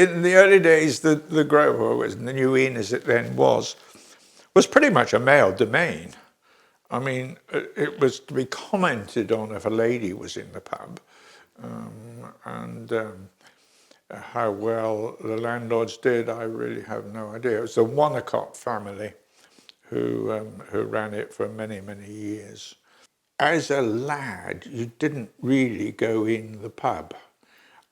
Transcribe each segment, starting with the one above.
in the early days, the Grove, or was the New Inn as it then was pretty much a male domain. I mean, it was to be commented on if a lady was in the pub, and how well the landlords did, I really have no idea. It was the Wanacott family who ran it for many, many years. As a lad, you didn't really go in the pub.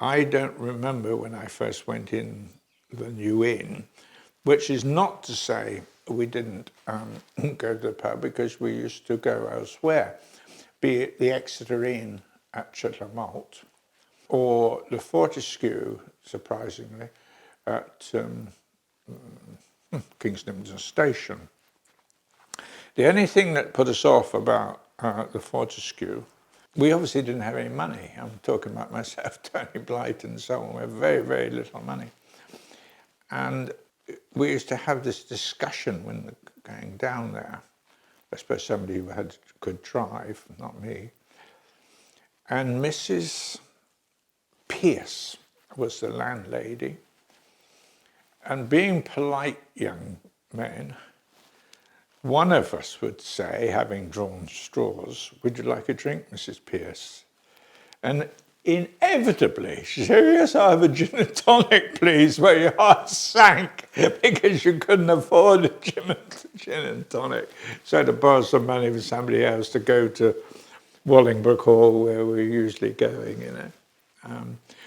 I don't remember when I first went in the New Inn, which is not to say we didn't go to the pub, because we used to go elsewhere, be it the Exeter Inn at Chittermalt or the Fortescue, surprisingly, at Kingston Station. The only thing that put us off about the Fortescue, we obviously didn't have any money. I'm talking about myself, Tony Blight and so on. We had very, very little money. And we used to have this discussion when going down there. I suppose somebody who could drive, not me. And Mrs. Pierce was the landlady. And being polite young men, one of us would say, having drawn straws, "Would you like a drink, Mrs. Pierce?" And inevitably, she said, "Yes, I'll have a gin and tonic, please," where your heart sank because you couldn't afford a gin and tonic. So I had to borrow some money from somebody else to go to Wallingbrook Hall, where we're usually going, you know.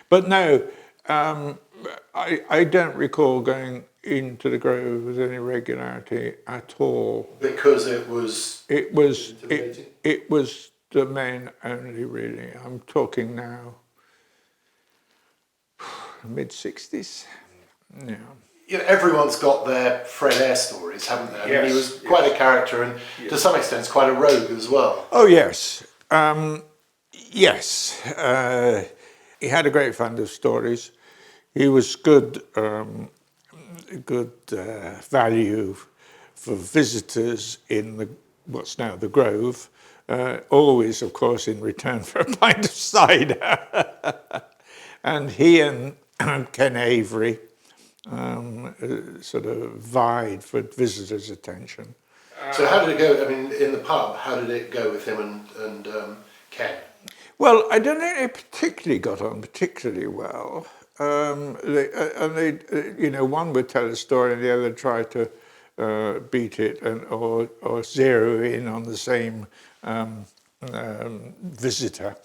But no, I don't recall going into the Grove with any regularity at all. Because it was it was the men only, really. I'm talking now mid-60s. Yeah. You know, everyone's got their Fred Eyre stories, haven't they? I mean, he was quite a character, and to some extent quite a rogue as well. Oh yes, yes. He had a great fund of stories. He was good value for visitors in what's now the Grove, always, of course, in return for a pint of cider. And he and Ken Avery sort of vied for visitors' attention. So how did it go? I mean, in the pub, how did it go with him and Ken? Well, I don't think they particularly got on particularly well. They, you know, one would tell a story and the other try to beat it, or zero in on the same visitor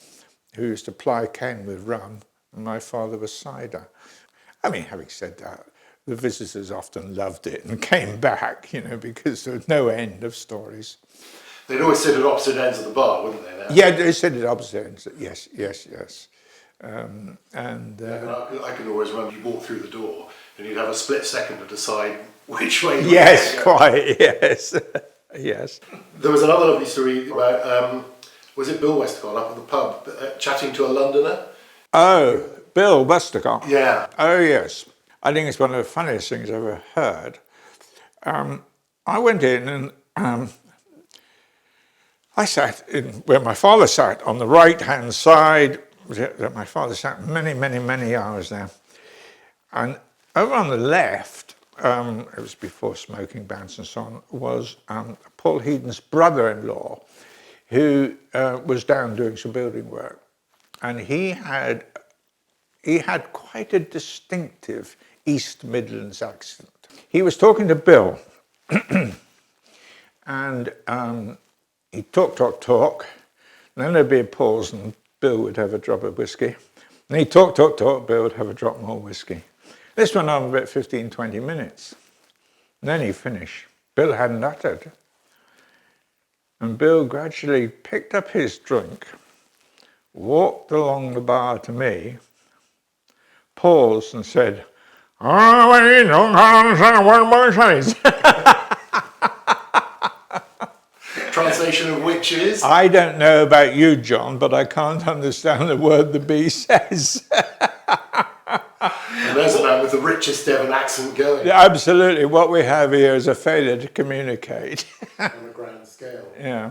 who used to ply Ken with rum, and my father was cider. I mean, having said that, the visitors often loved it and came back, you know, because there was no end of stories. They'd always sit at opposite ends of the bar, wouldn't they? Now? Yeah, they sit at opposite ends. Yes. I can always remember you walk through the door and you'd have a split second to decide which way. Yes, quite. Yes, yes. There was another lovely story about was it Bill Westcott up at the pub chatting to a Londoner? Oh, Bill Westcott. Yeah. Oh yes, I think it's one of the funniest things I've ever heard. I went in and I sat in where my father sat on the right-hand side. My father sat many hours there. And over on the left, it was before smoking bans and so on, was Paul Heaton's brother-in-law, who was down doing some building work. And he had quite a distinctive East Midlands accent. He was talking to Bill, and he'd talk, and then there'd be a pause and Bill would have a drop of whiskey. And he'd talk, Bill would have a drop more whiskey. This went on about 15, 20 minutes. And then he'd finish. Bill hadn't uttered. And Bill gradually picked up his drink, walked along the bar to me, paused and said, "Oh, well, you don't understand a word about says." Translation of which is? I don't know about you, John, but I can't understand the word the bee says. And there's a man with the richest Devon accent going. Absolutely. What we have here is a failure to communicate. On a grand scale. Yeah.